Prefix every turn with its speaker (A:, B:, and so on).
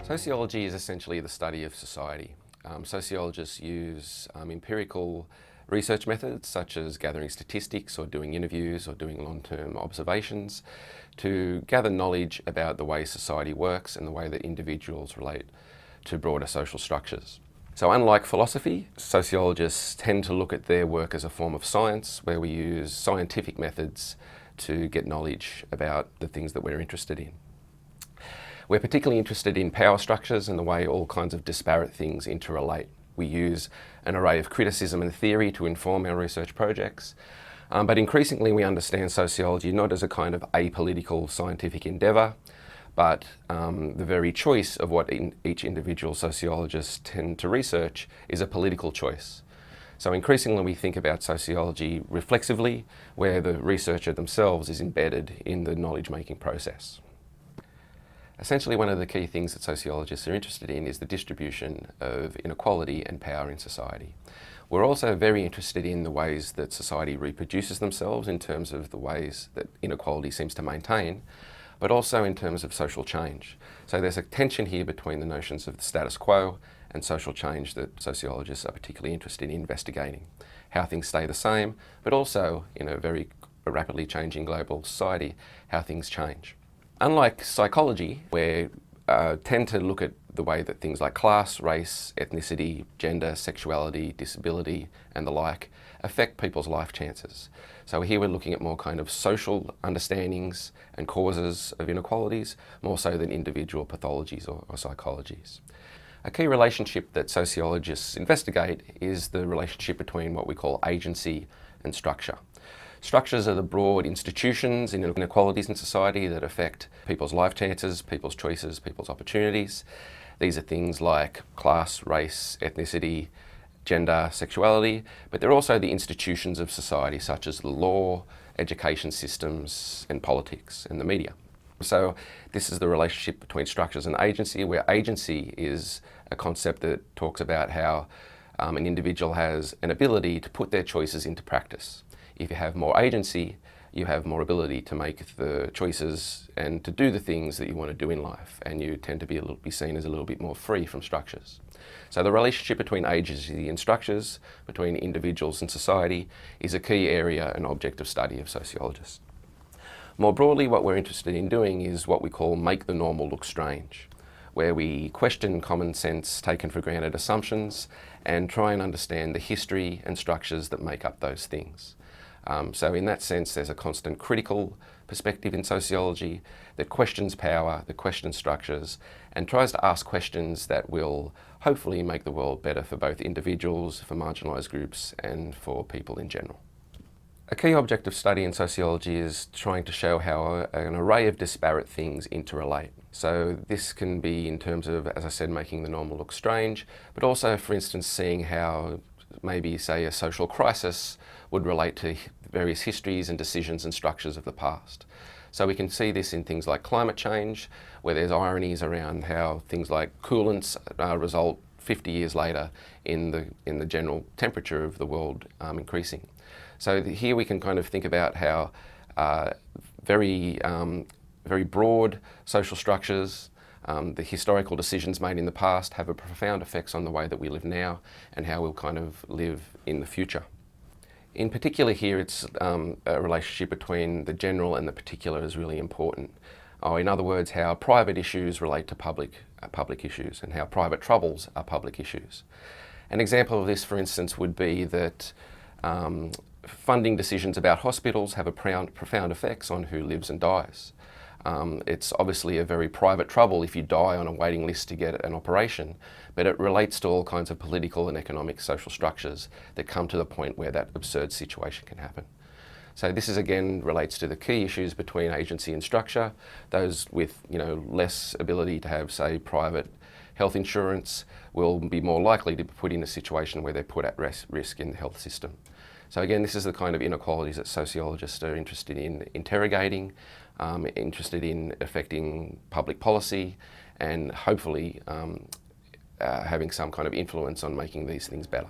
A: Sociology is essentially the study of society. Sociologists use empirical research methods such as gathering statistics or doing interviews or doing long-term observations to gather knowledge about the way society works and the way that individuals relate to broader social structures. So unlike philosophy, sociologists tend to look at their work as a form of science where we use scientific methods to get knowledge about the things that we're interested in. We're particularly interested in power structures and the way all kinds of disparate things interrelate. We use an array of criticism and theory to inform our research projects, but increasingly we understand sociology not as a kind of apolitical scientific endeavour, but the very choice of what each individual sociologist tend to research is a political choice. So increasingly we think about sociology reflexively, where the researcher themselves is embedded in the knowledge-making process. Essentially, one of the key things that sociologists are interested in is the distribution of inequality and power in society. We're also very interested in the ways that society reproduces themselves in terms of the ways that inequality seems to maintain, but also in terms of social change. So there's a tension here between the notions of the status quo and social change that sociologists are particularly interested in investigating. How things stay the same, but also in a very rapidly changing global society, how things change. Unlike psychology, where tend to look at the way that things like class, race, ethnicity, gender, sexuality, disability and the like affect people's life chances. So here we're looking at more kind of social understandings and causes of inequalities, more so than individual pathologies or psychologies. A key relationship that sociologists investigate is the relationship between what we call agency and structure. Structures are the broad institutions and inequalities in society that affect people's life chances, people's choices, people's opportunities. These are things like class, race, ethnicity, gender, sexuality, but they're also the institutions of society such as the law, education systems and politics and the media. So this is the relationship between structures and agency, where agency is a concept that talks about how an individual has an ability to put their choices into practice. If you have more agency, you have more ability to make the choices and to do the things that you want to do in life, and you tend to be seen as a little bit more free from structures. So the relationship between agency and structures, between individuals and society, is a key area and object of study of sociologists. More broadly, what we're interested in doing is what we call make the normal look strange, where we question common sense, taken for granted assumptions, and try and understand the history and structures that make up those things. So in that sense, there's a constant critical perspective in sociology that questions power, that questions structures, and tries to ask questions that will hopefully make the world better for both individuals, for marginalised groups, and for people in general. A key object of study in sociology is trying to show how an array of disparate things interrelate. So this can be in terms of, as I said, making the normal look strange, but also, for instance, seeing how maybe, say, a social crisis would relate to various histories and decisions and structures of the past. So we can see this in things like climate change, where there's ironies around how things like coolants result 50 years later in the general temperature of the world increasing. So here we can kind of think about how very broad social structures, the historical decisions made in the past have a profound effects on the way that we live now and how we'll kind of live in the future. In particular here, it's a relationship between the general and the particular is really important. In other words, how private issues relate to public issues and how private troubles are public issues. An example of this, for instance, would be that funding decisions about hospitals have a profound effects on who lives and dies. It's obviously a very private trouble if you die on a waiting list to get an operation, but it relates to all kinds of political and economic social structures that come to the point where that absurd situation can happen. So this is again relates to the key issues between agency and structure. Those with less ability to have, say, private health insurance will be more likely to be put in a situation where they're put at risk in the health system. So again, this is the kind of inequalities that sociologists are interested in interrogating, interested in affecting public policy, and hopefully having some kind of influence on making these things better.